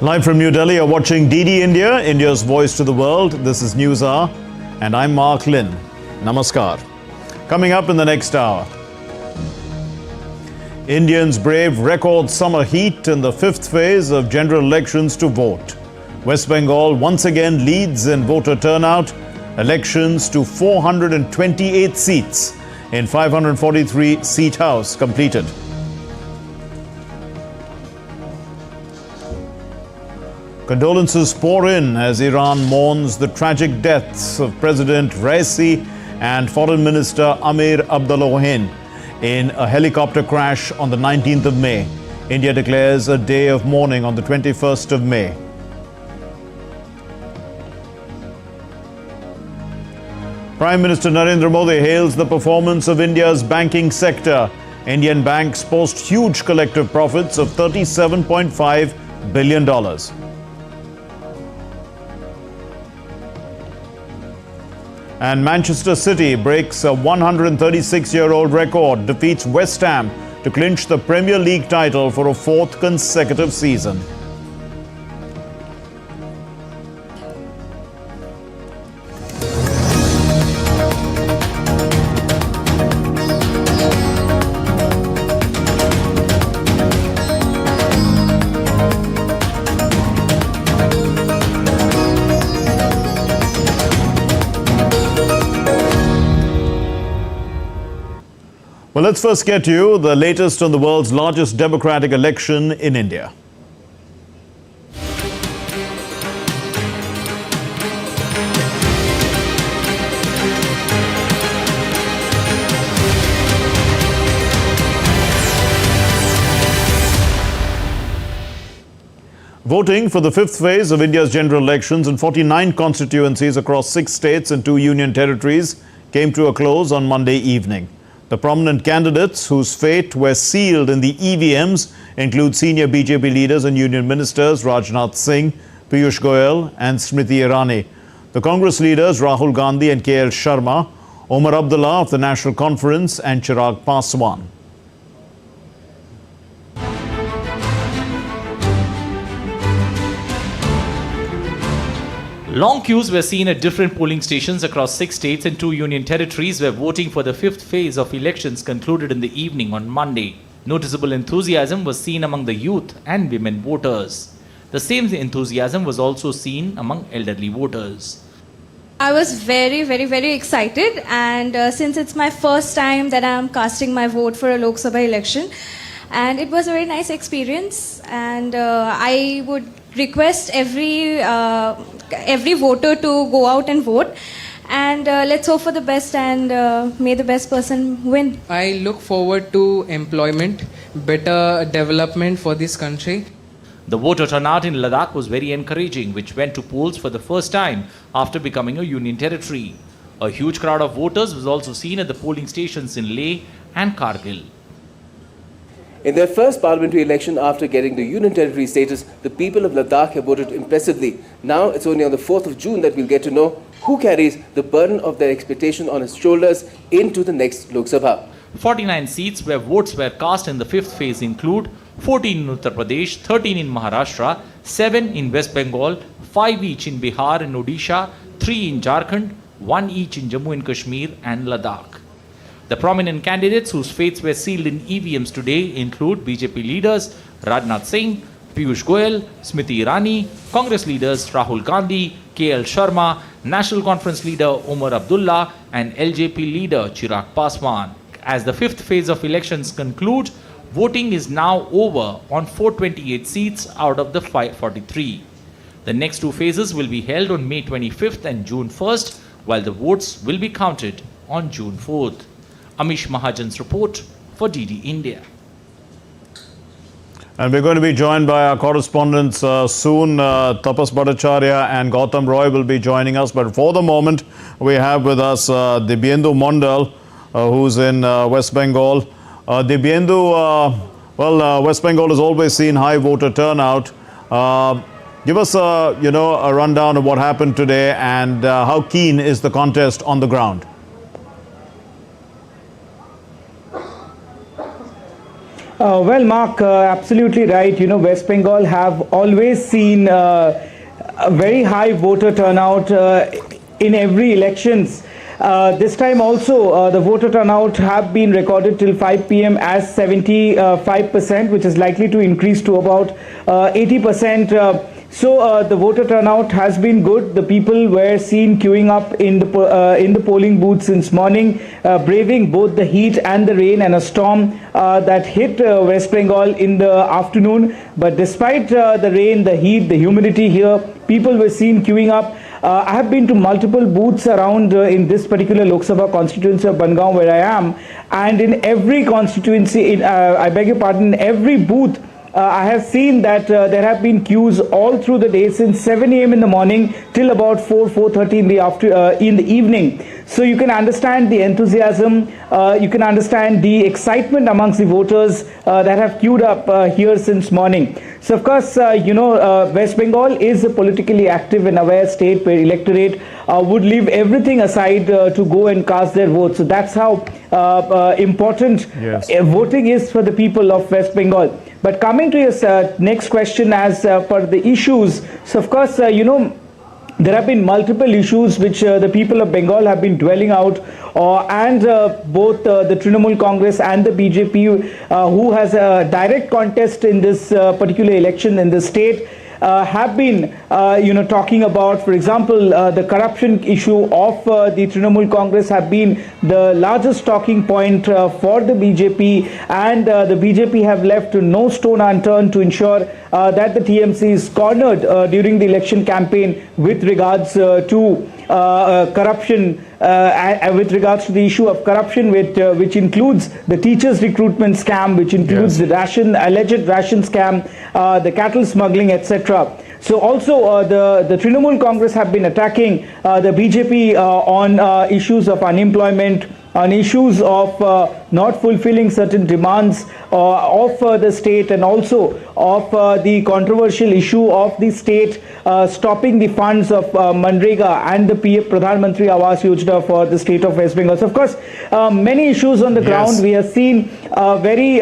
Live from New Delhi, you're watching DD India, India's voice to the world. This is News Hour, and I'm Mark Lynn. Namaskar. Coming up in the next hour, Indians brave record summer heat in the fifth phase of general elections to vote. West Bengal once again leads in voter turnout. Elections to 428 seats in 543 seat house completed. Condolences pour in as Iran mourns the tragic deaths of President Raisi and Foreign Minister Amir Abdullahian in a helicopter crash on the 19th of May. India declares a day of mourning on the 21st of May. Prime Minister Narendra Modi hails the performance of India's banking sector. Indian banks post huge collective profits of $37.5 billion. And Manchester City breaks a 136-year-old record, defeats West Ham to clinch the Premier League title for a fourth consecutive season. Well, let's first get you the latest on the world's largest democratic election in India. Voting for the fifth phase of India's general elections in 49 constituencies across 6 states and 2 union territories came to a close on Monday evening. The prominent candidates whose fate were sealed in the EVMs include senior BJP leaders and union ministers Rajnath Singh, Piyush Goyal and Smriti Irani. The Congress leaders Rahul Gandhi and KL Sharma, Omar Abdullah of the National Conference and Chirag Paswan. Long queues were seen at different polling stations across 6 states and 2 union territories where voting for the fifth phase of elections concluded in the evening on Monday. Noticeable enthusiasm was seen among the youth and women voters. The same enthusiasm was also seen among elderly voters. I was very excited, and since it's my first time that I'm casting my vote for a Lok Sabha election, and it was a very nice experience, and I would request every voter to go out and vote, and let's hope for the best, and may the best person win. I look forward to employment, better development for this country. The voter turnout in Ladakh was very encouraging, which went to polls for the first time after becoming a union territory. A huge crowd of voters was also seen at the polling stations in Leh and Kargil. In their first parliamentary election after getting the union territory status, the people of Ladakh have voted impressively. Now it's only on the 4th of June that we'll get to know who carries the burden of their expectation on his shoulders into the next Lok Sabha. 49 seats where votes were cast in the fifth phase include 14 in Uttar Pradesh, 13 in Maharashtra, 7 in West Bengal, 5 each in Bihar and Odisha, 3 in Jharkhand, 1 each in Jammu and Kashmir and Ladakh. The prominent candidates whose fates were sealed in EVMs today include BJP leaders Rajnath Singh, Piyush Goyal, Smriti Irani, Congress leaders Rahul Gandhi, KL Sharma, National Conference leader Omar Abdullah and LJP leader Chirag Paswan. As the fifth phase of elections conclude, voting is now over on 428 seats out of the 543. The next 2 phases will be held on May 25th and June 1st, while the votes will be counted on June 4th. Amish Mahajan's report for DD India. And we're going to be joined by our correspondents soon. Tapas Bhattacharya and Gautam Roy will be joining us. But for the moment, we have with us Dibyendu Mondal, who's in West Bengal. Dibyendu, West Bengal has always seen high voter turnout. Give us a rundown of what happened today and how keen is the contest on the ground? Well, Mark, absolutely right. You know, West Bengal have always seen a very high voter turnout in every elections. This time also, the voter turnout have been recorded till 5 p.m. as 75%, which is likely to increase to about 80%. So the voter turnout has been good. The people were seen queuing up in the polling booths since morning, braving both the heat and the rain and a storm that hit West Bengal in the afternoon. But despite the rain, the heat, the humidity here, people were seen queuing up. I have been to multiple booths around in this particular Lok Sabha constituency of Bangaon where I am, and in every constituency, I beg your pardon, in every booth, I have seen that there have been queues all through the day since 7 a.m. in the morning till about 4:30 in the evening. So you can understand the enthusiasm, you can understand the excitement amongst the voters that have queued up here since morning. So of course, West Bengal is a politically active and aware state where electorate would leave everything aside to go and cast their vote. So that's how important voting is for the people of West Bengal. But coming to your next question as per the issues, so of course, there have been multiple issues which the people of Bengal have been dwelling out, and both the Trinamool Congress and the BJP, who has a direct contest in this particular election in the state, have been, talking about, for example, the corruption issue of the Trinamool Congress have been the largest talking point for the BJP, and the BJP have left no stone unturned to ensure that the TMC is cornered during the election campaign with regards to corruption, with regards to the issue of corruption, which includes the teachers recruitment scam, which includes the alleged ration scam, the cattle smuggling, etc. So also the Trinamool Congress have been attacking the BJP on issues of unemployment, on issues of not fulfilling certain demands of the state, and also of the controversial issue of the state stopping the funds of Manrega and the Pradhan Mantri Awas Yojana for the state of West Bengal. So of course, many issues on the ground. We have seen very,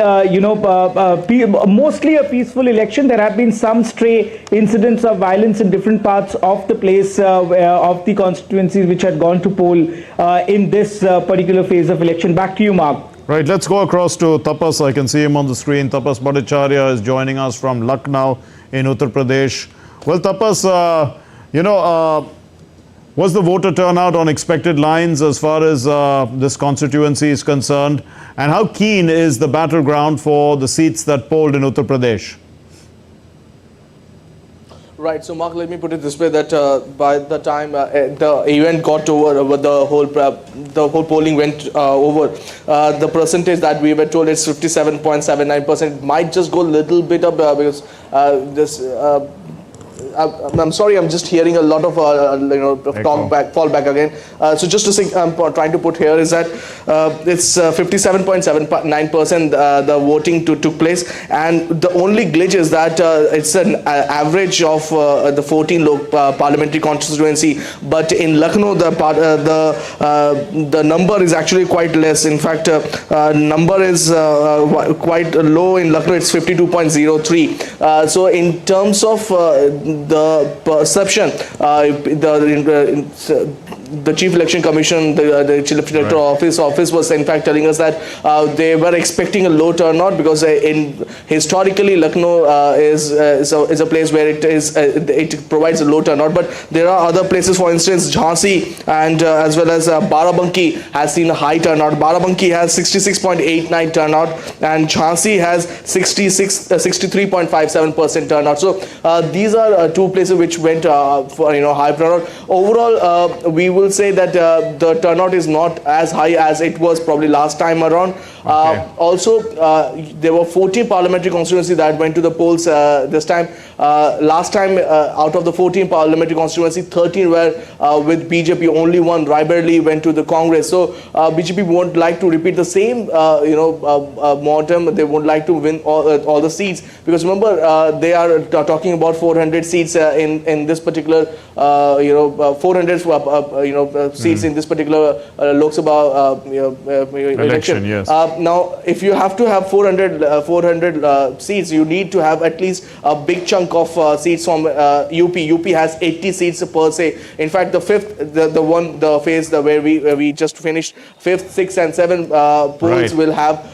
mostly a peaceful election. There have been some stray incidents of violence in different parts of the place of the constituencies which had gone to poll in this particular phase of election. Back to you, Mark. Right, let's go across to Tapas. I can see him on the screen. Tapas Bhattacharya is joining us from Lucknow in Uttar Pradesh. Well, Tapas, was the voter turnout on expected lines as far as this constituency is concerned? And how keen is the battleground for the seats that polled in Uttar Pradesh? Right. So, Mark, let me put it this way: that by the time the event got over, the whole polling went over, the percentage that we were told is 57.79%. Might just go a little bit up because this. I'm sorry, I'm just hearing a lot of fall back again. So just to say, I'm trying to put here is that it's 57.79% the voting took place, and the only glitch is that it's an average of the 14 parliamentary constituency, but in Lucknow the number is actually quite less. In fact, number is quite low in Lucknow. It's 52.03. So in terms of the perception, the Chief Election Commission, the Chief Electoral Office was in fact telling us that they were expecting a low turnout because historically Lucknow is a place where it provides a low turnout. But there are other places, for instance, Jhansi and as well as Barabanki has seen a high turnout. Barabanki has 66.89 turnout, and Jhansi has 63.57% turnout. So these are two places which went for high turnout. Overall, we will say that the turnout is not as high as it was probably last time around. Also, there were 14 parliamentary constituencies that went to the polls this time. Last time, out of the 14 parliamentary constituencies, 13 were with BJP. Only one, Raebareli, went to the Congress. So BJP won't like to repeat the same, momentum. They won't like to win all the seats, because remember, they are talking about 400 seats in this particular, 400 seats in this particular Lok Sabha election. Yes. Now, if you have to have 400 seats, you need to have at least a big chunk of seats from UP. UP has 80 seats per se. In fact, the fifth, the phase where we just finished, 5th, 6th, and 7th polls will have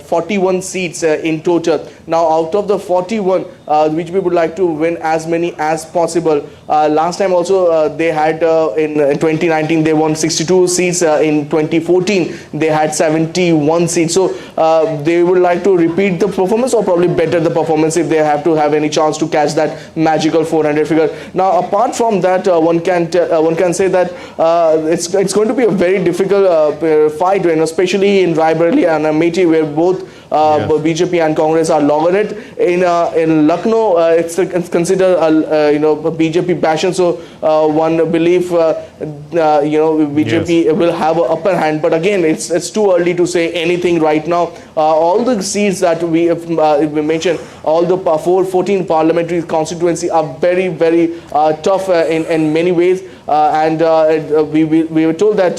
41 seats in total. Now, out of the 41, which we would like to win as many as possible. Last time also they had in 2019 they won 62 seats. In 2014 they had 71 seats. So they would like to repeat the performance, or probably better the performance, if they have to have any chance to catch that magical 400 figure. Now, apart from that, one can say that it's going to be a very difficult fight, especially in Raebareli and Amethi, where both BJP and Congress are loggerhead. In Lucknow, it's considered a BJP bastion. So one believe BJP will have an upper hand. But again, it's too early to say anything right now. All the seats that we mentioned, all the 14 parliamentary constituency are very, very tough in many ways. And we were told that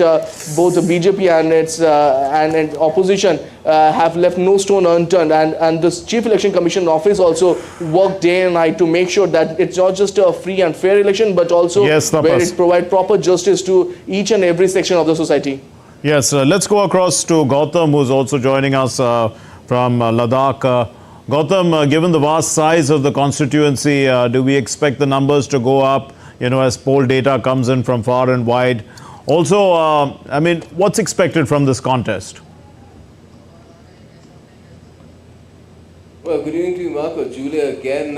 both the BJP and its and opposition have left no stone unturned, and the Chief Election Commission office also worked day and night to make sure that it's not just a free and fair election, but also where it provides proper justice to each and every section of the society. Yes, let's go across to Gautam, who's also joining us from Ladakh. Gautam, given the vast size of the constituency, do we expect the numbers to go up, as poll data comes in from far and wide? Also, I mean, what's expected from this contest? Well, good evening to you, Marco. Julia, again,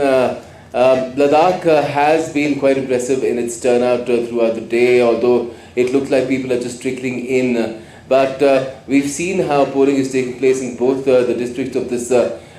Ladakh has been quite impressive in its turnout throughout the day, although it looks like people are just trickling in. But we've seen how polling is taking place in both the districts of this,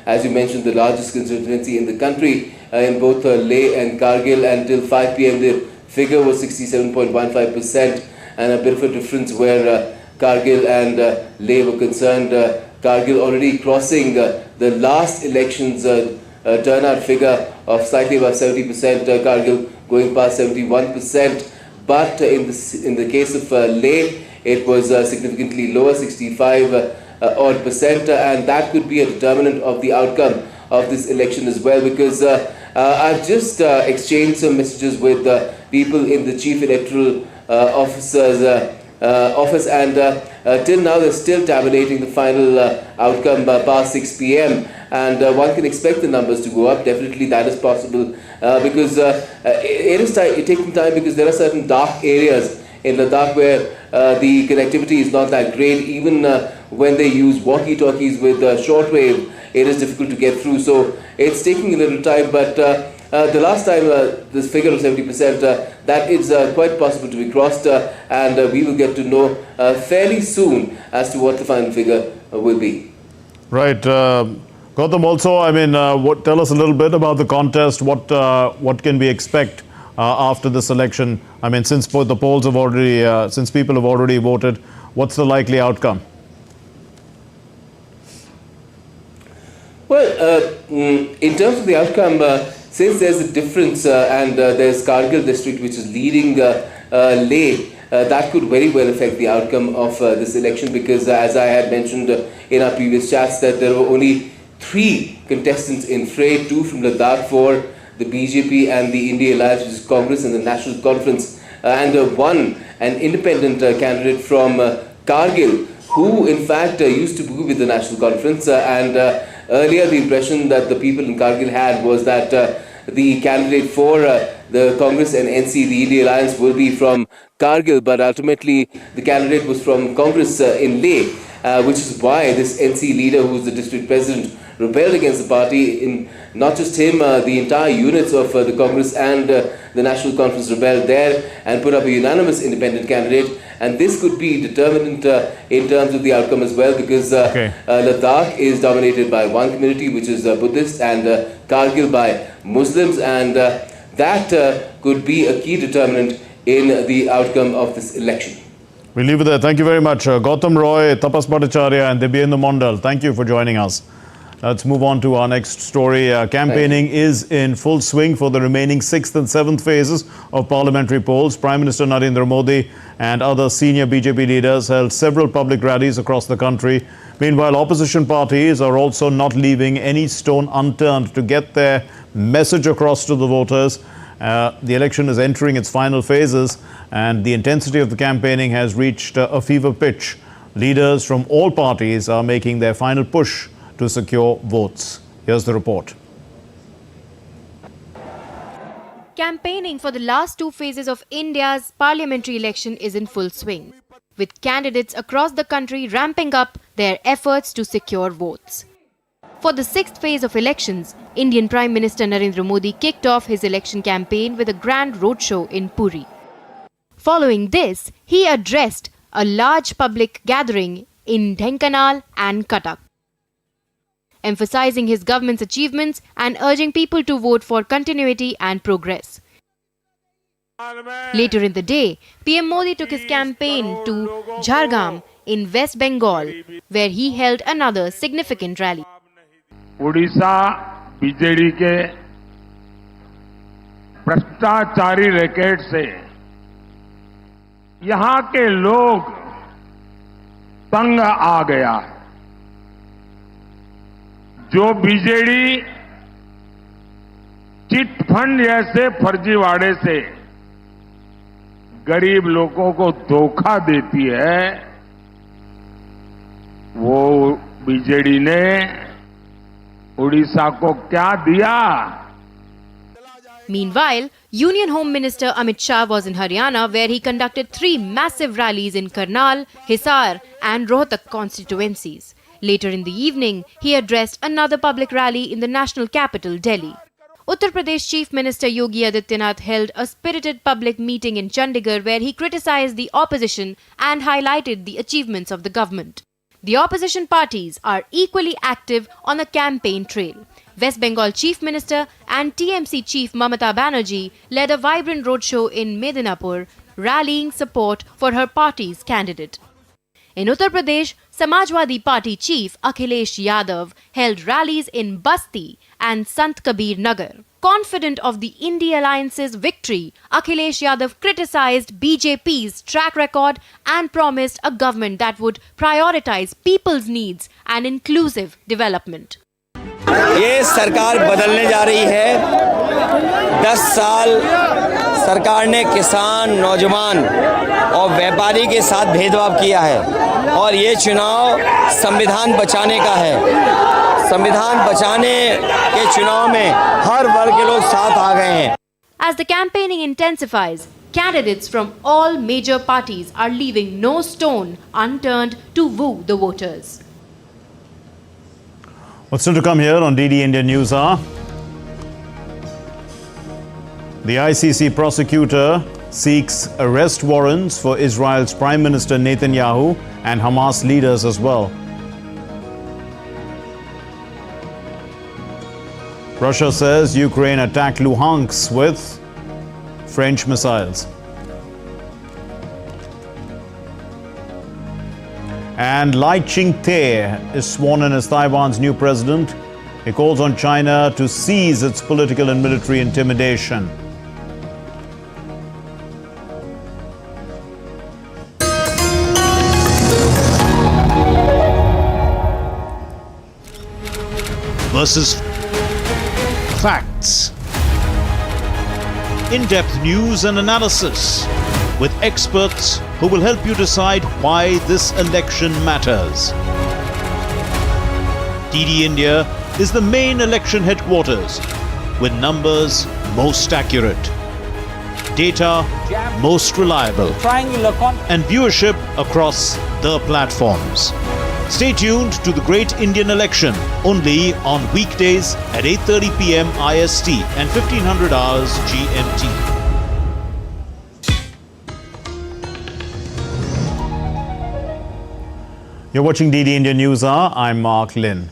as you mentioned, the largest constituency in the country, in both Leh and Kargil. Until 5 p.m. the figure was 67.15%, and a bit of a difference where Kargil and Leh were concerned. Kargil already crossing the last election's turnout figure of slightly above 70%, Kargil going past 71%. But in the case of Leh, it was significantly lower, 65 odd percent, and that could be a determinant of the outcome of this election as well, because I've just exchanged some messages with people in the Chief Electoral Officer's office, and till now they're still tabulating the final outcome past 6 p.m. and one can expect the numbers to go up. Definitely that is possible, because it is taking time, because there are certain dark areas in Ladakh where the connectivity is not that great. Even when they use walkie-talkies with shortwave, it is difficult to get through. So it's taking a little time, but the last time this figure of 70%, that is quite possible to be crossed, and we will get to know fairly soon as to what the final figure will be. Right. Gautam, also, I mean, tell us a little bit about the contest. What can we expect after this election? I mean, since the polls have already, since people have already voted, what's the likely outcome? Well, in terms of the outcome, since there's a difference and there's Kargil district which is leading Leh, that could very well affect the outcome of this election, because as I had mentioned in our previous chats, that there were only 3 contestants in fray, 2 from Ladakh, 4 the BJP and the India Alliance, which is Congress and the National Conference, and an independent candidate from Kargil, who in fact used to be with the National Conference, and earlier the impression that the people in Kargil had was that the candidate for the Congress and NC, the India Alliance, will be from Kargil, but ultimately the candidate was from Congress in Leh, which is why this NC leader, who is the district president, rebelled against the party. In not just him, the entire units of the Congress and the National Conference rebelled there and put up a unanimous independent candidate. And this could be determinant in terms of the outcome as well, because Ladakh is dominated by one community, which is Buddhist, and Kargil by Muslims, and that could be a key determinant in the outcome of this election. We'll leave it there. Thank you very much. Gautam Roy, Tapas Bhattacharya and Debyendu Mondal, thank you for joining us. Let's move on to our next story. Campaigning is in full swing for the remaining 6th and 7th phases of parliamentary polls. Prime Minister Narendra Modi and other senior BJP leaders held several public rallies across the country. Meanwhile, opposition parties are also not leaving any stone unturned to get their message across to the voters. The election is entering its final phases, and the intensity of the campaigning has reached a fever pitch. Leaders from all parties are making their final push to secure votes. Here's the report. Campaigning for the last 2 phases of India's parliamentary election is in full swing, with candidates across the country ramping up their efforts to secure votes. For the 6th phase of elections, Indian Prime Minister Narendra Modi kicked off his election campaign with a grand roadshow in Puri. Following this, he addressed a large public gathering in Dhenkanal and Cuttack, emphasizing his government's achievements and urging people to vote for continuity and progress. Later in the day, PM Modi took his campaign to Jhargram in West Bengal, where he held another significant rally. Orissa BJD के भ्रष्टाचारी racket से यहां के लोग तंग आ गया है। जो बीजेडी चिट फंड जैसे फर्जीवाड़े से गरीब लोगों को धोखा देती है, वो बीजेडी ने उड़ीसा को क्या दिया? Meanwhile, Union Home Minister Amit Shah was in Haryana, where he conducted 3 massive rallies in Karnal, Hisar and Rohtak constituencies. Later in the evening, he addressed another public rally in the national capital, Delhi. Uttar Pradesh Chief Minister Yogi Adityanath held a spirited public meeting in Chandigarh, where he criticized the opposition and highlighted the achievements of the government. The opposition parties are equally active on the campaign trail. West Bengal Chief Minister and TMC Chief Mamata Banerjee led a vibrant roadshow in Medinapur, rallying support for her party's candidate. In Uttar Pradesh, Samajwadi Party Chief Akhilesh Yadav held rallies in Basti and Sant Kabir Nagar. Confident of the India Alliance's victory, Akhilesh Yadav criticized BJP's track record and promised a government that would prioritize people's needs and inclusive development. ये सरकार बदलने जा रही है। 10 साल सरकार ने किसान, नौजवान और व्यापारी के साथ भेदभाव किया है और ये चुनाव संविधान बचाने का है। संविधान बचाने के चुनाव में हर वर्ग के लोग साथ आ गए हैं। As the campaigning intensifies, candidates from all major parties are leaving no stone unturned to woo the voters. What's still to come here on DD India News Hour? The ICC prosecutor seeks arrest warrants for Israel's Prime Minister Netanyahu and Hamas leaders as well. Russia says Ukraine attacked Luhansk with French missiles. And Lai Ching-te is sworn in as Taiwan's new president. He calls on China to cease its political and military intimidation. Versus facts. In-depth news and analysis with experts who will help you decide why this election matters. DD India is the main election headquarters with numbers most accurate, data most reliable, and viewership across the platforms. Stay tuned to the Great Indian Election only on weekdays at 8:30 p.m. IST and 1500 hours GMT. You're watching DD India News Hour. I'm Mark Lin.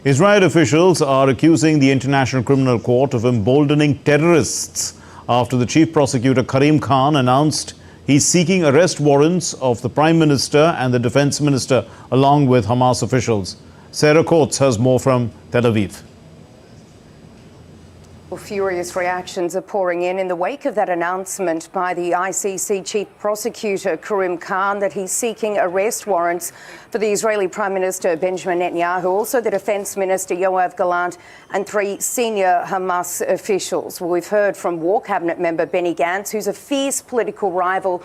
Israeli officials are accusing the International Criminal Court of emboldening terrorists after the chief prosecutor Karim Khan announced he's seeking arrest warrants of the Prime Minister and the Defense Minister along with Hamas officials. Sarah Coates has more from Tel Aviv. Furious reactions are pouring in the wake of that announcement by the ICC Chief Prosecutor Karim Khan that he's seeking arrest warrants for the Israeli Prime Minister Benjamin Netanyahu, also the Defence Minister Yoav Gallant and 3 senior Hamas officials. Well, we've heard from War Cabinet member Benny Gantz, who's a fierce political rival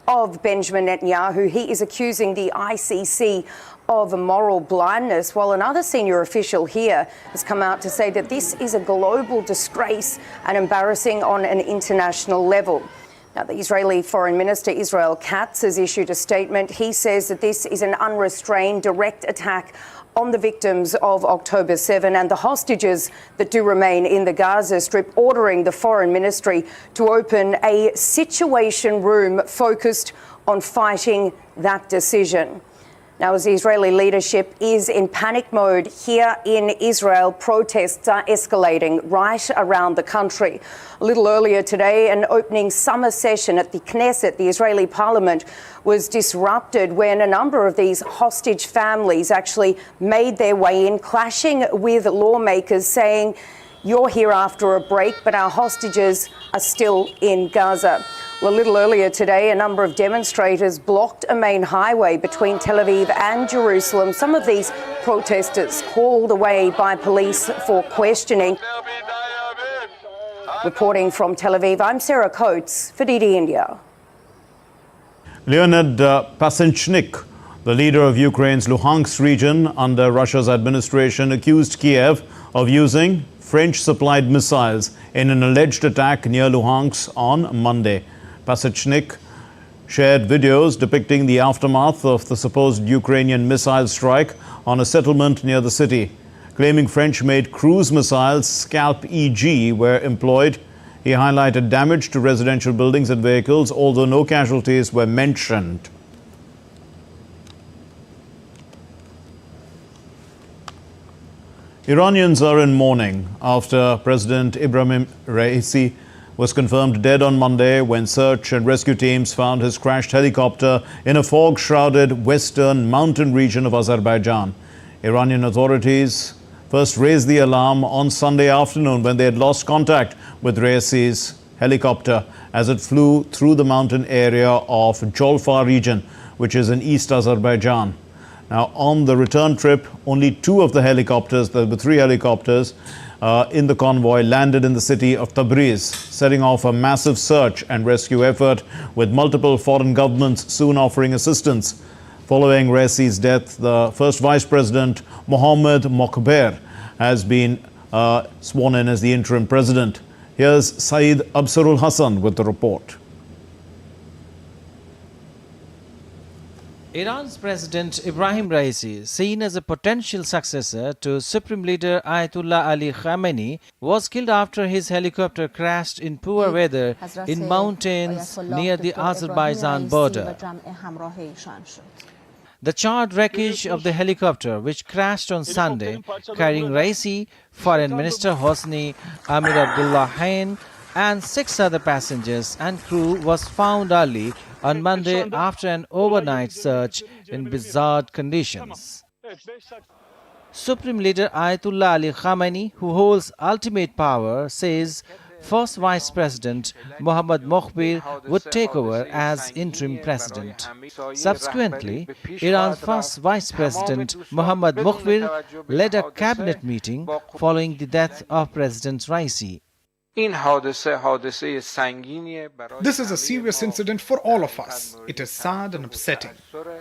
of Benjamin Netanyahu. He is accusing the ICC of moral blindness, while another senior official here has come out to say that this is a global disgrace and embarrassing on an international level. Now, the Israeli Foreign Minister Israel Katz has issued a statement. He says that this is an unrestrained direct attack on the victims of October 7 and the hostages that do remain in the Gaza Strip, ordering the Foreign Ministry to open a situation room focused on fighting that decision. Now, as the Israeli leadership is in panic mode here in Israel, protests are escalating right around the country. A little earlier today, an opening summer session at the Knesset, the Israeli parliament, was disrupted when a number of these hostage families actually made their way in, clashing with lawmakers saying, "You're here after a break, but our hostages are still in Gaza." Well, a little earlier today, a number of demonstrators blocked a main highway between Tel Aviv and Jerusalem. Some of these protesters called away by police for questioning. Reporting from Tel Aviv, I'm Sarah Coates for DD India. Leonid Pasenchnik, the leader of Ukraine's Luhansk region under Russia's administration, accused Kiev of using French-supplied missiles in an alleged attack near Luhansk on Monday. Pasechnik shared videos depicting the aftermath of the supposed Ukrainian missile strike on a settlement near the city. Claiming French-made cruise missiles Scalp EG were employed, he highlighted damage to residential buildings and vehicles, although no casualties were mentioned. Iranians are in mourning after President Ebrahim Raisi was confirmed dead on Monday when search and rescue teams found his crashed helicopter in a fog-shrouded western mountain region of Azerbaijan. Iranian authorities first raised the alarm on Sunday afternoon when they had lost contact with Raisi's helicopter as it flew through the mountain area of Jolfa region, which is in East Azerbaijan. Now, on the return trip, only 2 of the helicopters, there were 3 helicopters in the convoy, landed in the city of Tabriz, setting off a massive search and rescue effort, with multiple foreign governments soon offering assistance. Following Raisi's death, the first Vice President, Mohammad Mokhber, has been sworn in as the interim president. Here's Saeed Absarul Hassan with the report. Iran's President Ebrahim Raisi, seen as a potential successor to Supreme Leader Ayatollah Ali Khamenei, was killed after his helicopter crashed in poor weather in mountains near the Azerbaijan border. The charred wreckage of the helicopter, which crashed on Sunday, carrying Raisi, Foreign Minister Hosni Amir Abdullahian, and 6 other passengers and crew, was found early on Monday after an overnight search in bizarre conditions. Supreme Leader Ayatollah Ali Khamenei, who holds ultimate power, says First Vice President Mohammad Mokhber would take over as interim president. Subsequently, Iran's First Vice President Mohammad Mokhber led a cabinet meeting following the death of President Raisi. This is a serious incident for all of us. It is sad and upsetting.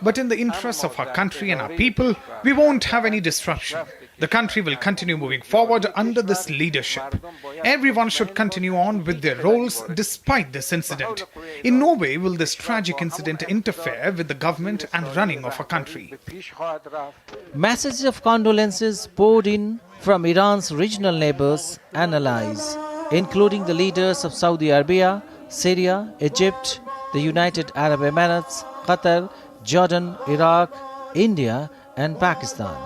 But in the interests of our country and our people, we won't have any disruption. The country will continue moving forward under this leadership. Everyone should continue on with their roles despite this incident. In no way will this tragic incident interfere with the government and running of our country. Messages of condolences poured in from Iran's regional neighbors and allies, including the leaders of Saudi Arabia, Syria, Egypt, the United Arab Emirates, Qatar, Jordan, Iraq, India and Pakistan.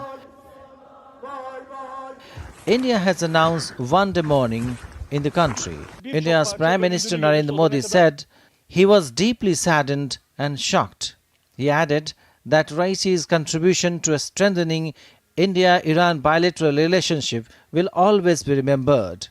India has announced one-day mourning in the country. India's Prime Minister Narendra Modi said he was deeply saddened and shocked. He added that Raisi's contribution to strengthening India-Iran bilateral relationship will always be remembered.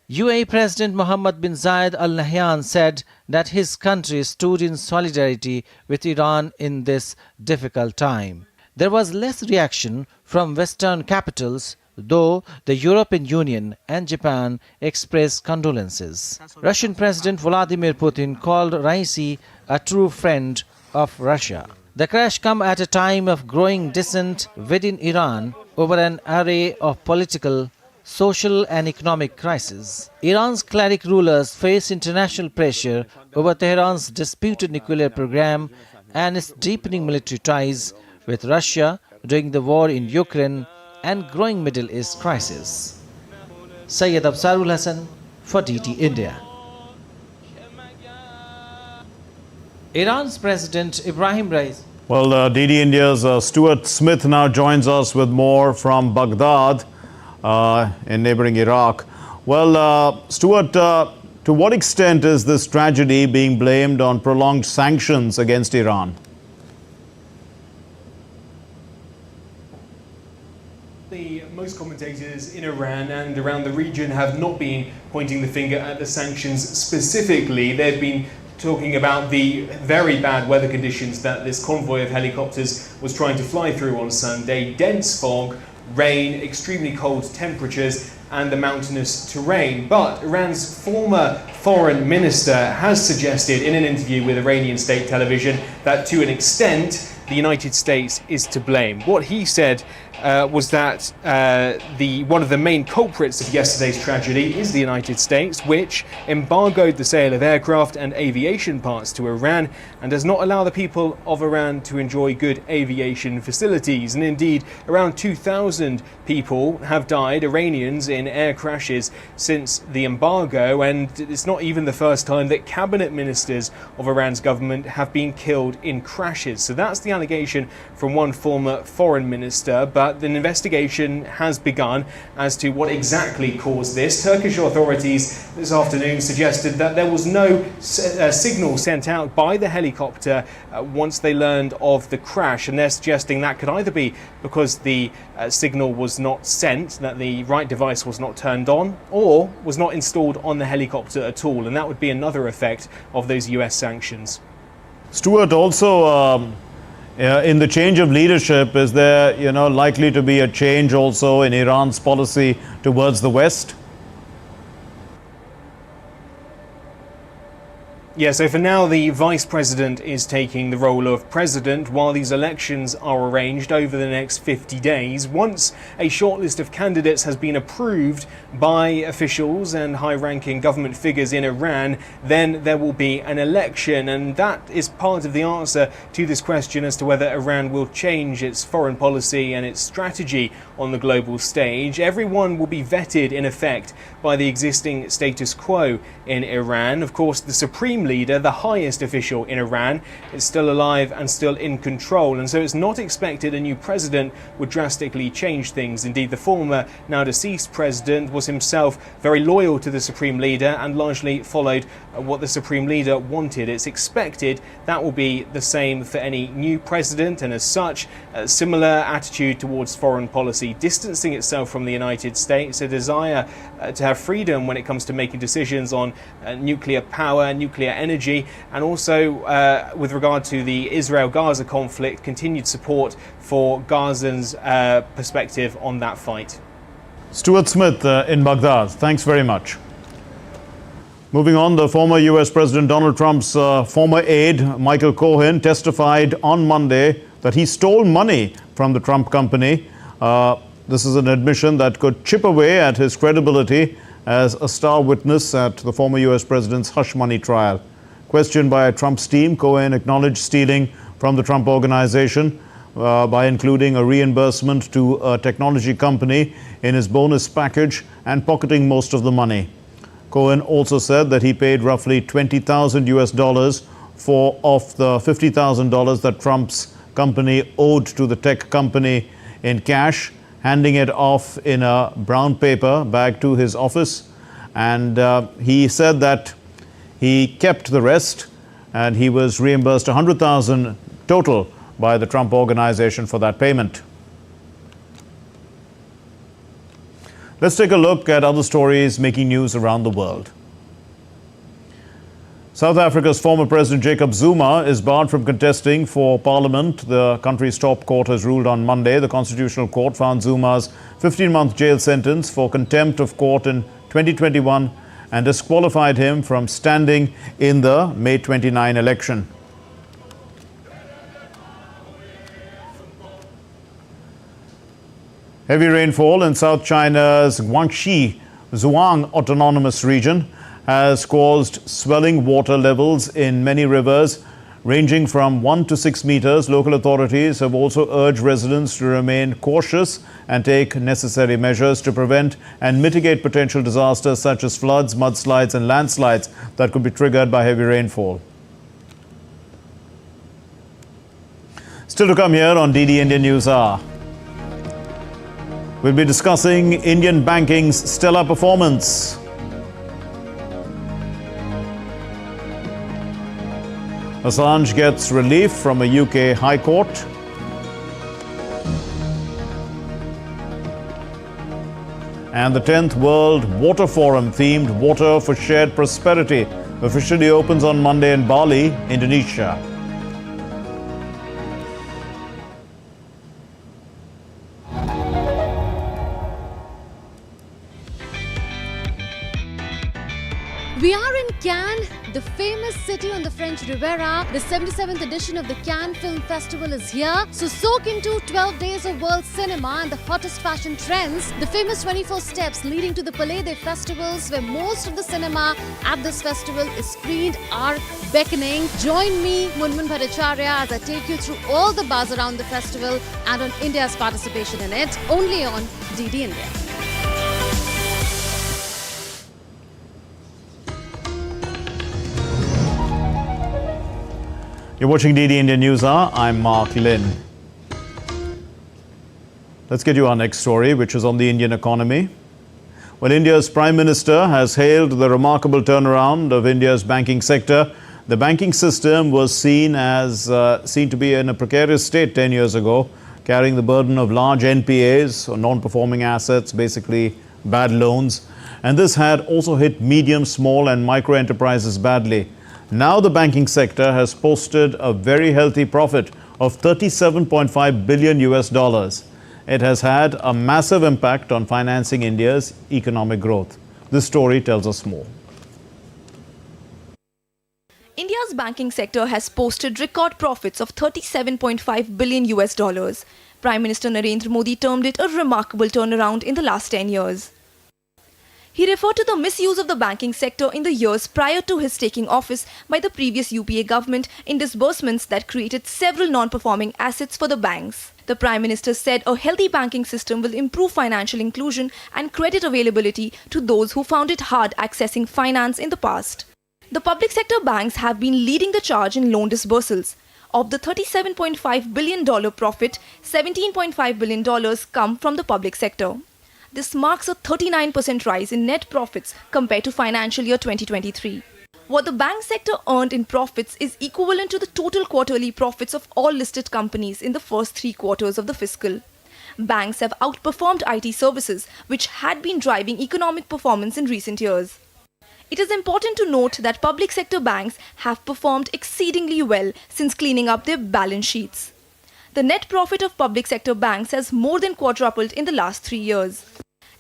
UAE President Mohammed bin Zayed Al Nahyan said that his country stood in solidarity with Iran in this difficult time. There was less reaction from Western capitals, though the European Union and Japan expressed condolences. Russian President Vladimir Putin called Raisi a true friend of Russia. The crash come at a time of growing dissent within Iran over an array of political, social and economic crises. Iran's cleric rulers face international pressure over Tehran's disputed nuclear program and its deepening military ties with Russia during the war in Ukraine and growing Middle East crisis. Sayyid Absarul Hassan for DT India. Iran's President Ebrahim Raisi. Well, DD India's Stuart Smith now joins us with more from Baghdad in neighboring Iraq. Well, Stuart, to what extent is this tragedy being blamed on prolonged sanctions against Iran? Most commentators in Iran and around the region have not been pointing the finger at the sanctions specifically. They've been talking about the very bad weather conditions that this convoy of helicopters was trying to fly through on Sunday. Dense fog, rain, extremely cold temperatures and the mountainous terrain. But Iran's former foreign minister has suggested in an interview with Iranian state television that to an extent the United States is to blame. What he said was that one of the main culprits of yesterday's tragedy is the United States, which embargoed the sale of aircraft and aviation parts to Iran and does not allow the people of Iran to enjoy good aviation facilities. And indeed, around 2,000 people have died, Iranians, in air crashes since the embargo, and it's not even the first time that cabinet ministers of Iran's government have been killed in crashes. So that's the allegation from one former foreign minister, but an investigation has begun as to what exactly caused this. Turkish authorities this afternoon suggested that there was no signal sent out by the helicopter once they learned of the crash, and they're suggesting that could either be because the signal was not sent, that the right device was not turned on, or was not installed on the helicopter at all, and that would be another effect of those US sanctions. Stuart, also in the change of leadership, is there, likely to be a change also in Iran's policy towards the West? Yeah, so for now, the vice president is taking the role of president while these elections are arranged over the next 50 days. Once a shortlist of candidates has been approved by officials and high-ranking government figures in Iran, then there will be an election. And that is part of the answer to this question as to whether Iran will change its foreign policy and its strategy on the global stage. Everyone will be vetted, in effect, by the existing status quo in Iran. Of course, the supreme leader, the highest official in Iran, is still alive and still in control, and so it's not expected a new president would drastically change things. Indeed, the former, now deceased president was himself very loyal to the supreme leader and largely followed what the supreme leader wanted. It's expected that will be the same for any new president, and as such, a similar attitude towards foreign policy, distancing itself from the United States, a desire to have freedom when it comes to making decisions on nuclear power, nuclear energy, and also with regard to the Israel-Gaza conflict, continued support for Gazans' perspective on that fight. Stuart Smith in Baghdad, thanks very much. Moving on, the former US President Donald Trump's former aide, Michael Cohen, testified on Monday that he stole money from the Trump company. This is an admission that could chip away at his credibility as a star witness at the former US President's hush money trial. Questioned by Trump's team, Cohen acknowledged stealing from the Trump organization by including a reimbursement to a technology company in his bonus package and pocketing most of the money. Cohen also said that he paid roughly $20,000 US of the $50,000 that Trump's company owed to the tech company in cash, handing it off in a brown paper bag to his office. And he said that he kept the rest, and he was reimbursed $100,000 total by the Trump organization for that payment. Let's take a look at other stories making news around the world. South Africa's former President Jacob Zuma is barred from contesting for parliament. The country's top court has ruled on Monday. The Constitutional Court found Zuma's 15-month jail sentence for contempt of court in 2021 and disqualified him from standing in the May 29 election. Heavy rainfall in South China's Guangxi Zhuang Autonomous Region has caused swelling water levels in many rivers ranging from 1 to 6 meters. Local authorities have also urged residents to remain cautious and take necessary measures to prevent and mitigate potential disasters such as floods, mudslides and landslides that could be triggered by heavy rainfall. Still to come here on DD Indian News Hour. We'll be discussing Indian banking's stellar performance. Assange gets relief from a UK High Court. And the 10th World Water Forum themed Water for Shared Prosperity officially opens on Monday in Bali, Indonesia. We are in Cannes, the famous city on the French Riviera. The 77th edition of the Cannes Film Festival is here. So soak into 12 days of world cinema and the hottest fashion trends. The famous 24 steps leading to the Palais des Festivals, where most of the cinema at this festival is screened, are beckoning. Join me, Munmun Bhattacharya, as I take you through all the buzz around the festival and on India's participation in it, only on DD India. You're watching DD Indian News Hour. I'm Mark Lynn. Let's get you our next story, which is on the Indian economy. Well, India's Prime Minister has hailed the remarkable turnaround of India's banking sector. The banking system was seen to be in a precarious state 10 years ago, carrying the burden of large NPAs, or non-performing assets, basically bad loans. And this had also hit medium, small and micro enterprises badly. Now the banking sector has posted a very healthy profit of $37.5 billion US. It has had a massive impact on financing India's economic growth. This story tells us more. India's banking sector has posted record profits of $37.5 billion US. Prime Minister Narendra Modi termed it a remarkable turnaround in the last 10 years. He referred to the misuse of the banking sector in the years prior to his taking office by the previous UPA government in disbursements that created several non-performing assets for the banks. The Prime Minister said a healthy banking system will improve financial inclusion and credit availability to those who found it hard accessing finance in the past. The public sector banks have been leading the charge in loan disbursals. Of the $37.5 billion profit, $17.5 billion come from the public sector. This marks a 39% rise in net profits compared to financial year 2023. What the bank sector earned in profits is equivalent to the total quarterly profits of all listed companies in the first 3 quarters of the fiscal. Banks have outperformed IT services, which had been driving economic performance in recent years. It is important to note that public sector banks have performed exceedingly well since cleaning up their balance sheets. The net profit of public sector banks has more than quadrupled in the last 3 years.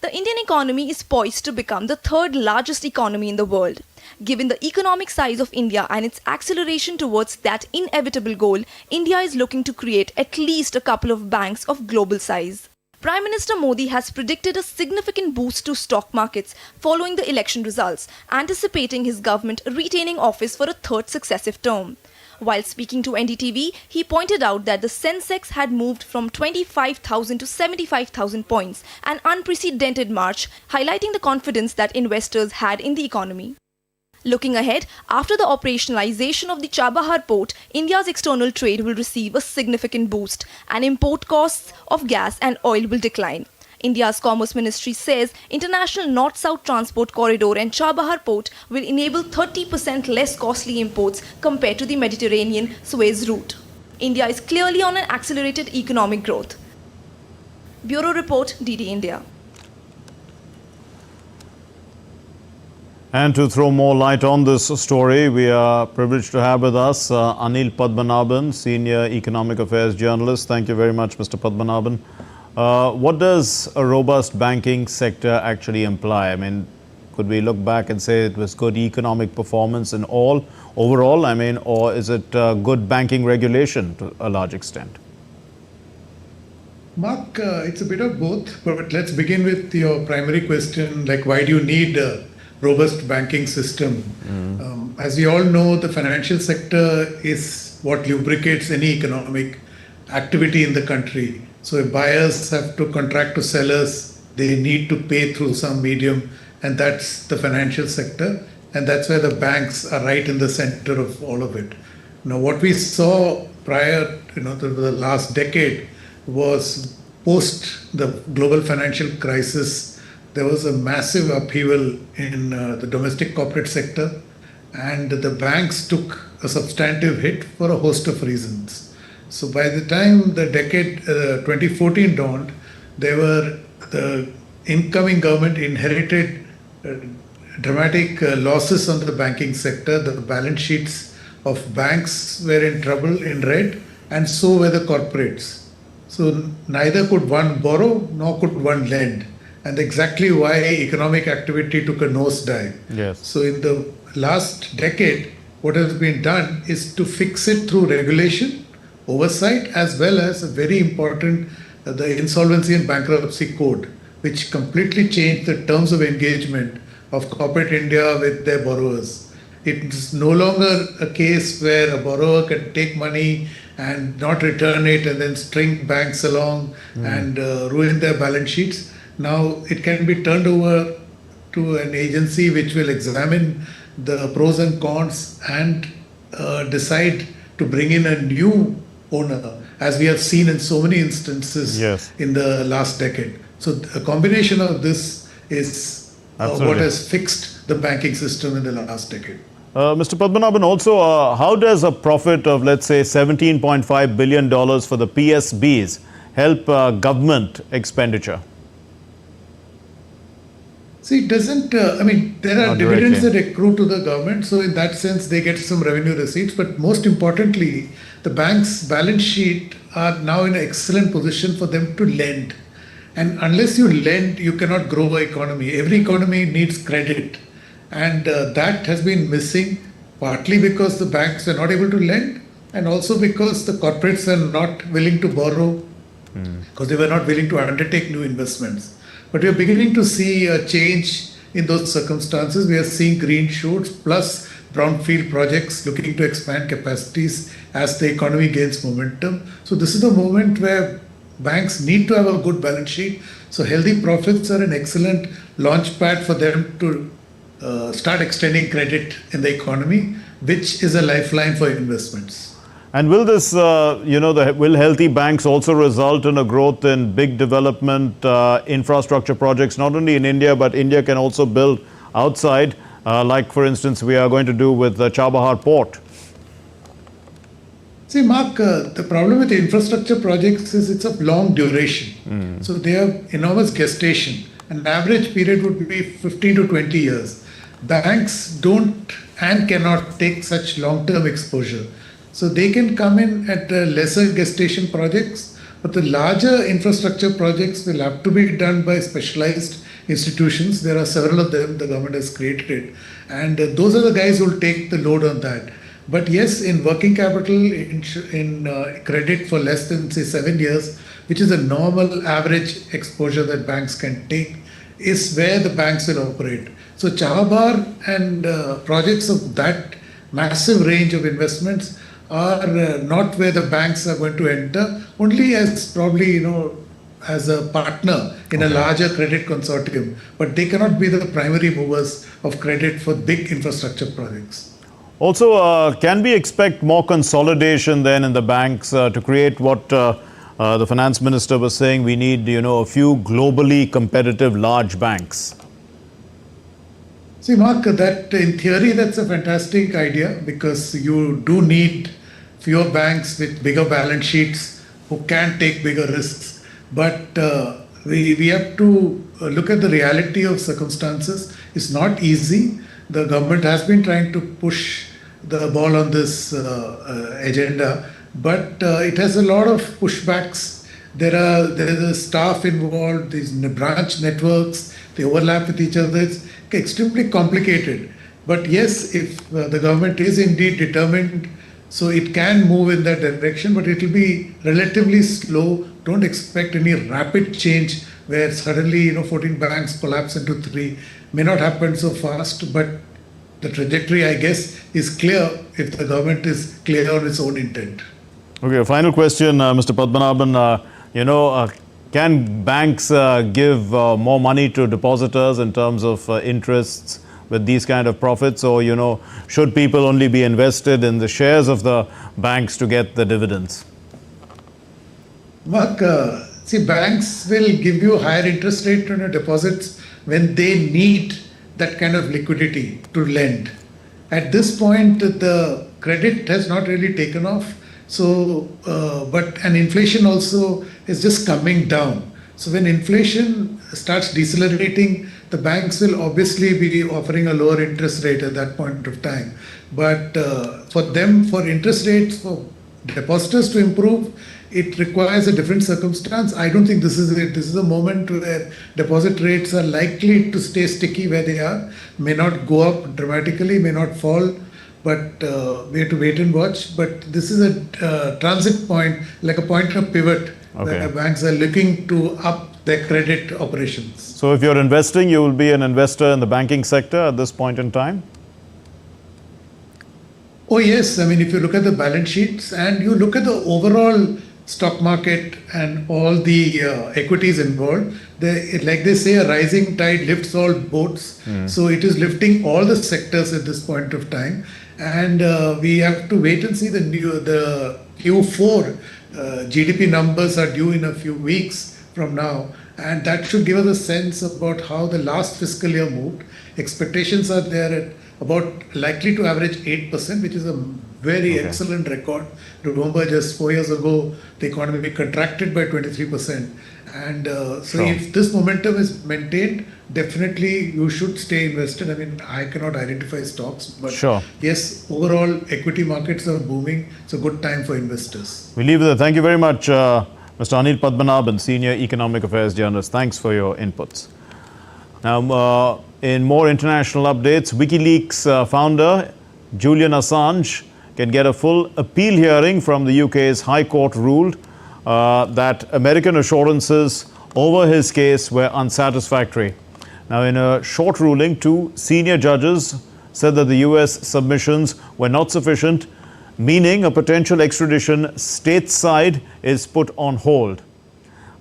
The Indian economy is poised to become the 3rd largest economy in the world. Given the economic size of India and its acceleration towards that inevitable goal, India is looking to create at least a couple of banks of global size. Prime Minister Modi has predicted a significant boost to stock markets following the election results, anticipating his government retaining office for a 3rd successive term. While speaking to NDTV, he pointed out that the Sensex had moved from 25,000 to 75,000 points, an unprecedented march, highlighting the confidence that investors had in the economy. Looking ahead, after the operationalization of the Chabahar port, India's external trade will receive a significant boost, and import costs of gas and oil will decline. India's Commerce Ministry says international north-south transport corridor and Chabahar port will enable 30% less costly imports compared to the Mediterranean Suez route. India is clearly on an accelerated economic growth. Bureau Report, DD India. And to throw more light on this story, we are privileged to have with us Anil Padmanabhan, Senior Economic Affairs Journalist. Thank you very much, Mr. Padmanabhan. What does a robust banking sector actually imply? I mean, could we look back and say it was good economic performance in all, overall, I mean, or is it good banking regulation to a large extent? Mark, it's a bit of both, but let's begin with your primary question, like why do you need a robust banking system? As we all know, the financial sector is what lubricates any economic activity in the country. So if buyers have to contract to sellers, they need to pay through some medium, and that's the financial sector, and that's where the banks are right in the center of all of it. Now, what we saw prior, to the last decade was post the global financial crisis, there was a massive upheaval in the domestic corporate sector, and the banks took a substantive hit for a host of reasons. So by the time the decade 2014 dawned, the incoming government inherited dramatic losses on the banking sector. The balance sheets of banks were in trouble, in red, and so were the corporates. So neither could one borrow nor could one lend, and exactly why economic activity took a nosedive. Yes. So in the last decade, what has been done is to fix it through regulation, oversight, as well as a very important, the Insolvency and Bankruptcy Code, which completely changed the terms of engagement of corporate India with their borrowers. It's no longer a case where a borrower can take money and not return it and then string banks along and ruin their balance sheets. Now it can be turned over to an agency which will examine the pros and cons and decide to bring in a new owner, as we have seen in so many instances in the last decade. So a combination of this is what has fixed the banking system in the last decade. Mr. Padmanabhan, also, how does a profit of, let's say, $17.5 billion for the PSBs help government expenditure? See, it doesn't, there are dividends that accrue to the government, so in that sense they get some revenue receipts, but most importantly, the bank's balance sheet are now in an excellent position for them to lend. And unless you lend, you cannot grow an economy. Every economy needs credit. And that has been missing, partly because the banks are not able to lend, and also because the corporates are not willing to borrow, because they were not willing to undertake new investments. But we are beginning to see a change in those circumstances. We are seeing green shoots plus brownfield projects looking to expand capacities as the economy gains momentum. So this is the moment where banks need to have a good balance sheet. So healthy profits are an excellent launch pad for them to start extending credit in the economy, which is a lifeline for investments. And will this, will healthy banks also result in a growth in big development infrastructure projects, not only in India, but India can also build outside, like, for instance, we are going to do with the Chabahar port? See, Mark, the problem with infrastructure projects is it's of long duration. So they have enormous gestation. An average period would be 15 to 20 years. Banks don't and cannot take such long-term exposure. So they can come in at lesser gestation projects, but the larger infrastructure projects will have to be done by specialized institutions. There are several of them the government has created, and those are the guys who will take the load on that. But yes, in working capital, in credit for less than, say, 7 years, which is a normal average exposure that banks can take, is where the banks will operate. So Chabahar and projects of that massive range of investments are not where the banks are going to enter, only as probably, as a partner in a larger credit consortium. But they cannot be the primary movers of credit for big infrastructure projects. Also, can we expect more consolidation then in the banks to create what the finance minister was saying? We need, a few globally competitive large banks. See, Mark, that in theory, that's a fantastic idea, because you do need fewer banks with bigger balance sheets who can take bigger risks. But we have to look at the reality of circumstances. It's not easy. the government has been trying to push the ball on this agenda, but it has a lot of pushbacks. There is a staff involved, these branch networks, they overlap with each other. It's extremely complicated. But yes, if the government is indeed determined, so it can move in that direction, but it will be relatively slow. Don't expect any rapid change where suddenly 14 banks collapse into 3. May not happen so fast, but the trajectory, I guess, is clear if the government is clear on its own intent. Okay, a final question, Mr. Padmanabhan. Can banks give more money to depositors in terms of interests with these kind of profits, or should people only be invested in the shares of the banks to get the dividends? Mark, see, banks will give you higher interest rate on your deposits when they need that kind of liquidity to lend. At this point, the credit has not really taken off. So, and inflation also is just coming down. So when inflation starts decelerating, the banks will obviously be offering a lower interest rate at that point of time. But for interest rates for depositors to improve, it requires a different circumstance. I don't think this is it. This is a moment where deposit rates are likely to stay sticky where they are, may not go up dramatically, may not fall, but we have to wait and watch. But this is a transit point, like a point of pivot, where banks are looking to up their credit operations. So if you're investing, you will be an investor in the banking sector at this point in time? Oh yes, I mean, if you look at the balance sheets and you look at the overall stock market and all the equities involved, like they say, a rising tide lifts all boats. So it is lifting all the sectors at this point of time. And we have to wait and see the Q4 GDP numbers are due in a few weeks from now. And that should give us a sense about how the last fiscal year moved. Expectations are there at about likely to average 8%, which is a very excellent record. Remember, just 4 years ago, the economy contracted by 23%. And so if this momentum is maintained, definitely you should stay invested. I mean, I cannot identify stocks, but yes, overall equity markets are booming. It's a good time for investors. We leave it there. Thank you very much, Mr. Anil Padmanabhan, Senior Economic Affairs Journalist. Thanks for your inputs. Now, in more international updates, WikiLeaks founder Julian Assange can get a full appeal hearing from the UK's High Court ruled that American assurances over his case were unsatisfactory. Now, in a short ruling, 2 senior judges said that the US submissions were not sufficient, meaning a potential extradition stateside is put on hold.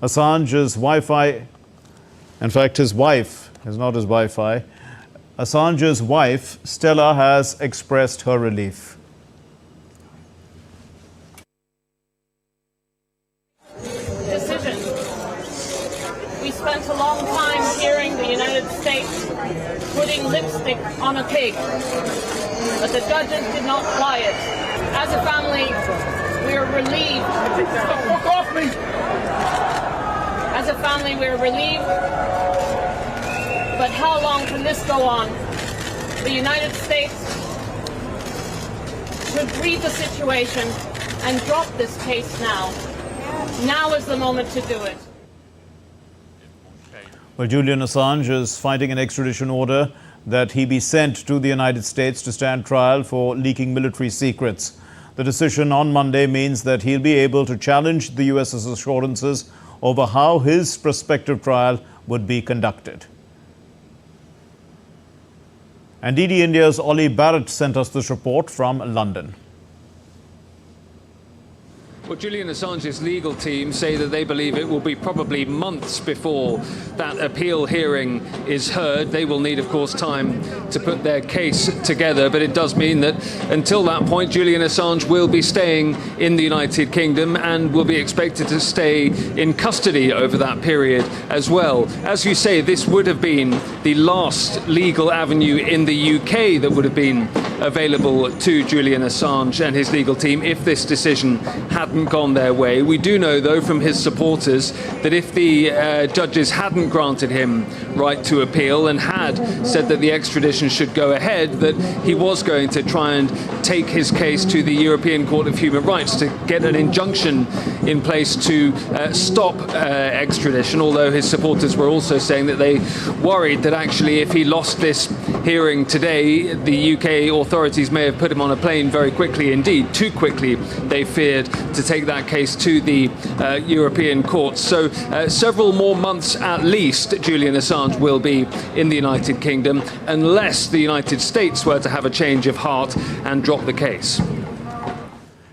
Assange's Wi-Fi, in fact, his wife is not his Wi-Fi. Assange's wife, Stella, has expressed her relief. Decision. We spent a long time hearing the United States putting lipstick on a pig, but the judges did not fly it. As a family, we are relieved. Fuck off me! As a family, we are relieved. But how long can this go on? The United States should read the situation and drop this case now. Now is the moment to do it. Well, Julian Assange is fighting an extradition order that he be sent to the United States to stand trial for leaking military secrets. The decision on Monday means that he'll be able to challenge the US's assurances over how his prospective trial would be conducted. And DD India's Ollie Barrett sent us this report from London. Well, Julian Assange's legal team say that they believe it will be probably months before that appeal hearing is heard. They will need, of course, time to put their case together, but it does mean that until that point, Julian Assange will be staying in the United Kingdom and will be expected to stay in custody over that period as well. As you say, this would have been the last legal avenue in the UK that would have been available to Julian Assange and his legal team if this decision hadn't gone their way. We do know, though, from his supporters that if the judges hadn't granted him right to appeal and had said that the extradition should go ahead, that he was going to try and take his case to the European Court of Human Rights to get an injunction in place to stop extradition, although his supporters were also saying that they worried that actually if he lost this hearing today, the UK authorities may have put him on a plane very quickly indeed, too quickly, they feared, to take that case to the European courts. So several more months at least Julian Assange will be in the United Kingdom unless the United States were to have a change of heart and drop the case.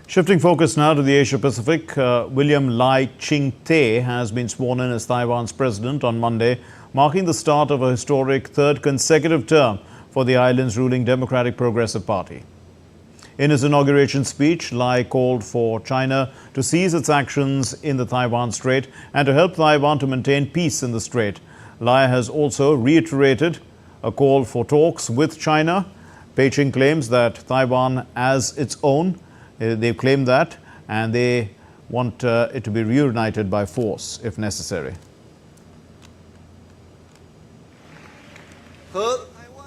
Shifting focus now to the Asia-Pacific, William Lai Ching-te has been sworn in as Taiwan's president on Monday, marking the start of a historic third consecutive term for the island's ruling Democratic Progressive Party. In his inauguration speech, Lai called for China to cease its actions in the Taiwan Strait and to help Taiwan to maintain peace in the strait. Lai has also reiterated a call for talks with China. Beijing claims that Taiwan as its own. They've claimed that, and they want it to be reunited by force if necessary.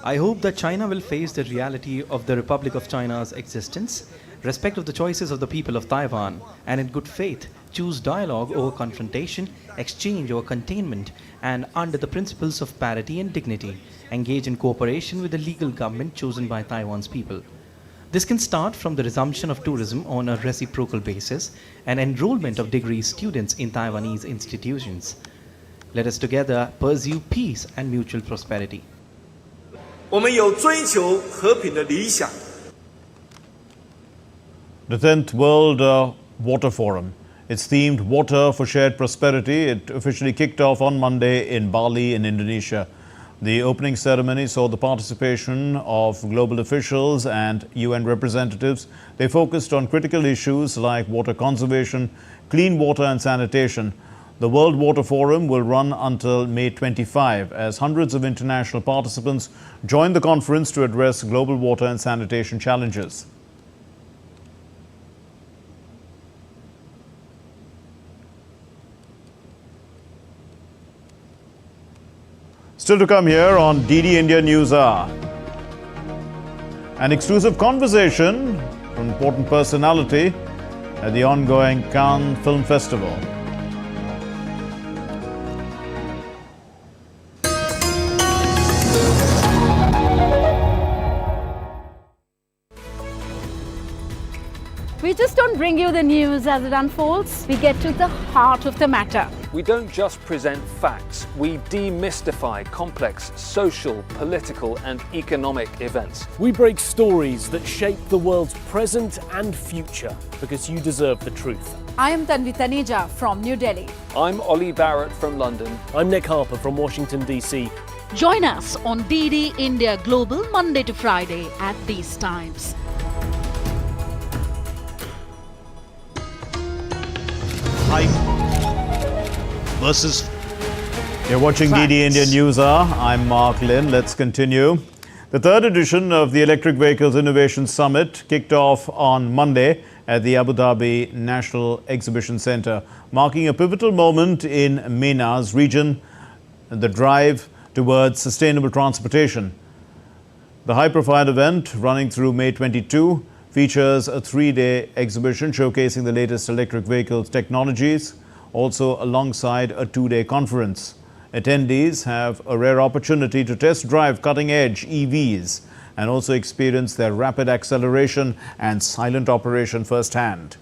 I hope that China will face the reality of the Republic of China's existence, respect of the choices of the people of Taiwan, and in good faith choose dialogue over confrontation, exchange over containment, and under the principles of parity and dignity, engage in cooperation with the legal government chosen by Taiwan's people. This can start from the resumption of tourism on a reciprocal basis and enrollment of degree students in Taiwanese institutions. Let us together pursue peace and mutual prosperity. The 10th World Water Forum. It's themed Water for Shared Prosperity. It officially kicked off on Monday in Bali in Indonesia. The opening ceremony saw the participation of global officials and UN representatives. They focused on critical issues like water conservation, clean water and sanitation. The World Water Forum will run until May 25 as hundreds of international participants join the conference to address global water and sanitation challenges. Still to come here on DD India News Hour. An exclusive conversation from an important personality at the ongoing Cannes Film Festival. We just don't bring you the news as it unfolds. We get to the heart of the matter. We don't just present facts, we demystify complex social, political and economic events. We break stories that shape the world's present and future because you deserve the truth. I am Tanvi Taneja from New Delhi. I'm Ollie Barrett from London. I'm Nick Harper from Washington, D.C. Join us on DD India Global Monday to Friday at these times. Versus. You're watching Facts. DD India News Hour. I'm Mark Lynn. Let's continue. The third edition of the Electric Vehicles Innovation Summit kicked off on Monday at the Abu Dhabi National Exhibition Centre, marking a pivotal moment in MENA's region, the drive towards sustainable transportation. The high-profile event, running through May 22, features a 3-day exhibition showcasing the latest electric vehicles technologies, also alongside a 2-day conference. Attendees have a rare opportunity to test drive cutting-edge EVs and also experience their rapid acceleration and silent operation firsthand.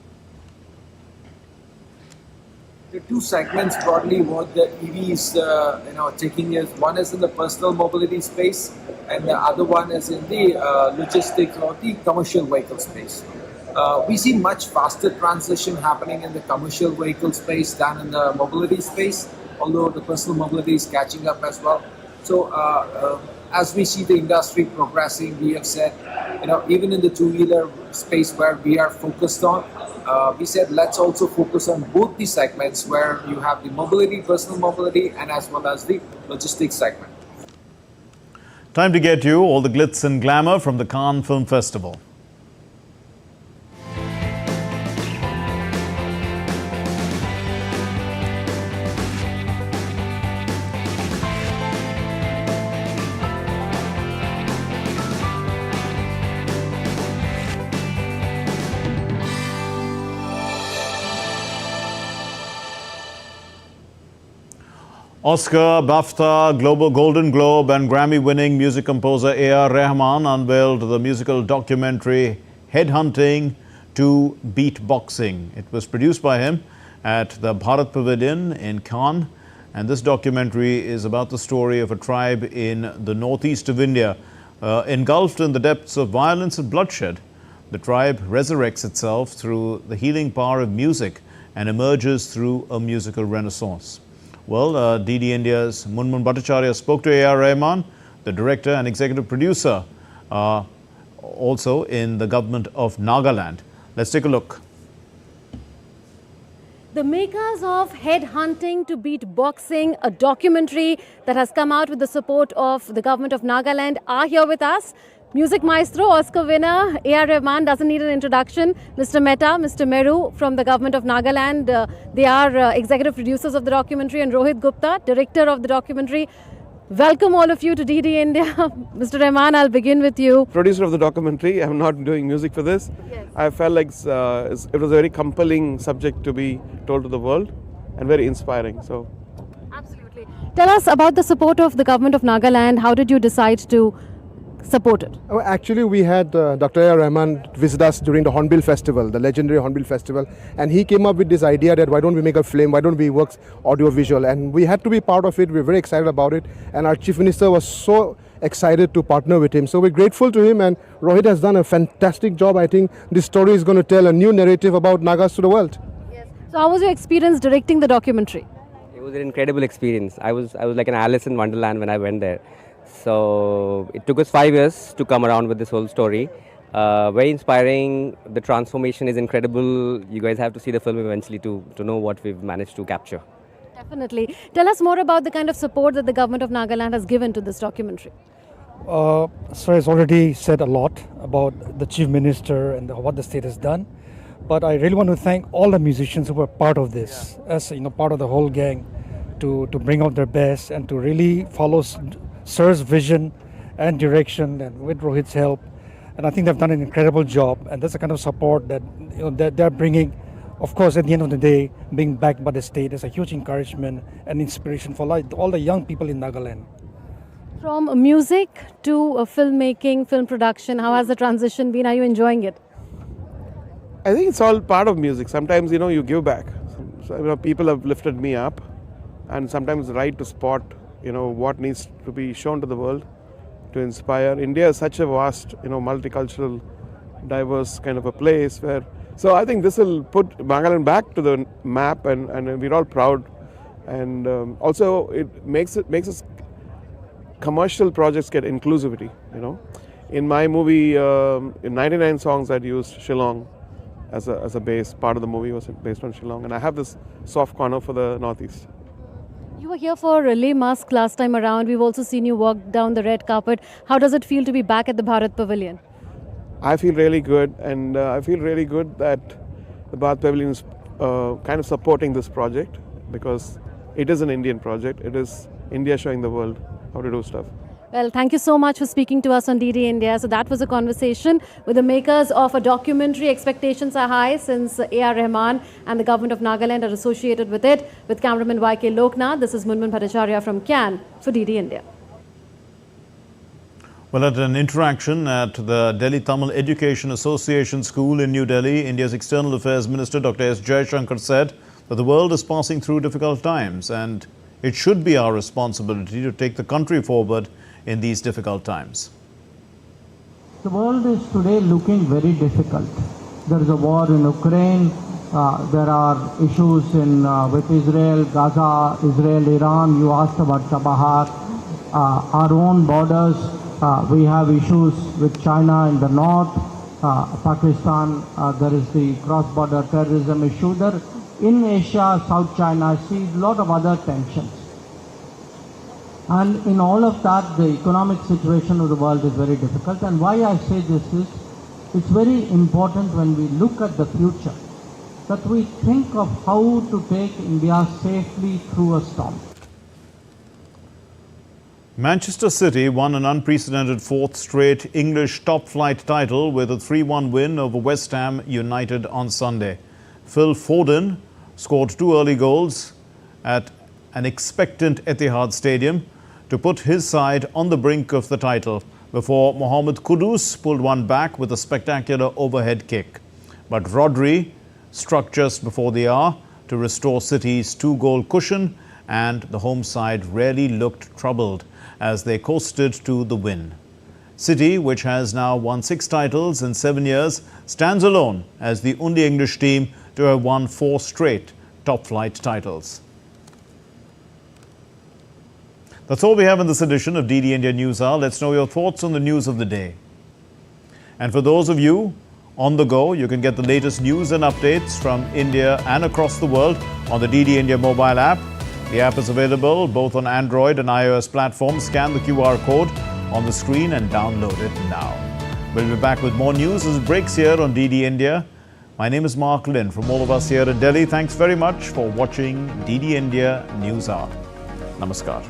The two segments broadly what the EV is taking is, one is in the personal mobility space and the other one is in the logistics or the commercial vehicle space. We see much faster transition happening in the commercial vehicle space than in the mobility space, although the personal mobility is catching up as well. So as we see the industry progressing, we have said, even in the two-wheeler space where we are focused on, we said let's also focus on both the segments where you have the mobility, personal mobility, and as well as the logistics segment. Time to get you all the glitz and glamour from the Cannes Film Festival. Oscar, BAFTA, Golden Globe and Grammy-winning music composer A.R. Rahman unveiled the musical documentary Headhunting to Beatboxing. It was produced by him at the Bharat Pavilion in Cannes, and this documentary is about the story of a tribe in the northeast of India, engulfed in the depths of violence and bloodshed. The tribe resurrects itself through the healing power of music and emerges through a musical renaissance. Well, DD India's Munmun Bhattacharya spoke to A.R. Rahman, the director and executive producer, also in the government of Nagaland. Let's take a look. The makers of Headhunting to Beatboxing, a documentary that has come out with the support of the government of Nagaland, are here with us. Music maestro, Oscar winner, A.R. Rahman doesn't need an introduction. Mr. Mehta, Mr. Meru from the government of Nagaland, they are executive producers of the documentary, and Rohit Gupta, director of the documentary. Welcome all of you to DD India. Mr. Rahman, I'll begin with you. Producer of the documentary, I'm not doing music for this. Yes. I felt like it was a very compelling subject to be told to the world and very inspiring. So, absolutely. Tell us about the support of the government of Nagaland. How did you decide to support it? Oh, actually, we had Dr. A.R. Rahman visit us during the Hornbill Festival, the legendary Hornbill Festival, and he came up with this idea that why don't we make a film, why don't we work audio-visual, and we had to be part of it. We're very excited about it, and our Chief Minister was so excited to partner with him. So we're grateful to him, and Rohit has done a fantastic job. I think this story is going to tell a new narrative about Nagas to the world. Yes. So how was your experience directing the documentary? It was an incredible experience. I was like an Alice in Wonderland when I went there. So it took us 5 years to come around with this whole story. Very inspiring. The transformation is incredible. You guys have to see the film eventually to know what we've managed to capture. Definitely. Tell us more about the kind of support that the government of Nagaland has given to this documentary. Sir has already said a lot about the Chief Minister and what the state has done. But I really want to thank all the musicians who were part of this, as part of the whole gang, to bring out their best and to really follow Sir's vision and direction, and with Rohit's help, and I think they've done an incredible job, and that's the kind of support that that they're bringing. Of course, at the end of the day, being backed by the state is a huge encouragement and inspiration for all the young people in Nagaland. From music to filmmaking, film production, how has the transition been? Are you enjoying it? I think it's all part of music. Sometimes you give back. So, people have lifted me up, and sometimes it's right to spot what needs to be shown to the world to inspire. India is such a vast, multicultural, diverse kind of a place where, so I think this will put Nagaland back to the map, and we're all proud. And also it makes us commercial projects get inclusivity, In my movie, in 99 songs I'd used Shillong as a base. Part of the movie was based on Shillong, and I have this soft corner for the Northeast. You were here for Les Masques last time around. We've also seen you walk down the red carpet. How does it feel to be back at the Bharat Pavilion? I feel really good, and I feel really good that the Bharat Pavilion is kind of supporting this project, because it is an Indian project. It is India showing the world how to do stuff. Well, thank you so much for speaking to us on DD India. So that was a conversation with the makers of a documentary. Expectations are high since A.R. Rahman and the government of Nagaland are associated with it. With cameraman YK Loknath, this is Munmun Bhattacharya from Cannes for DD India. Well, at an interaction at the Delhi Tamil Education Association School in New Delhi, India's External Affairs Minister Dr. S. Jaishankar said that the world is passing through difficult times, and it should be our responsibility to take the country forward in these difficult times. The world is today looking very difficult. There is a war in Ukraine. There are issues with Israel, Gaza, Israel, Iran. You asked about Chabahar. Our own borders. We have issues with China in the north, Pakistan. There is the cross-border terrorism issue. There in Asia, South China Sea, a lot of other tensions. And in all of that, the economic situation of the world is very difficult. And why I say this is, it's very important when we look at the future that we think of how to take India safely through a storm. Manchester City won an unprecedented fourth straight English top-flight title with a 3-1 win over West Ham United on Sunday. Phil Foden scored 2 early goals at an expectant Etihad Stadium to put his side on the brink of the title before Mohamed Kudus pulled one back with a spectacular overhead kick. But Rodri struck just before the hour to restore City's 2-goal cushion, and the home side rarely looked troubled as they coasted to the win. City, which has now won 6 titles in 7 years, stands alone as the only English team to have won 4 straight top-flight titles. That's all we have in this edition of DD India News Hour. Let's know your thoughts on the news of the day. And for those of you on the go, you can get the latest news and updates from India and across the world on the DD India mobile app. The app is available both on Android and iOS platforms. Scan the QR code on the screen and download it now. We'll be back with more news as it breaks here on DD India. My name is Mark Lin. From all of us here in Delhi, thanks very much for watching DD India News Hour. Namaskar.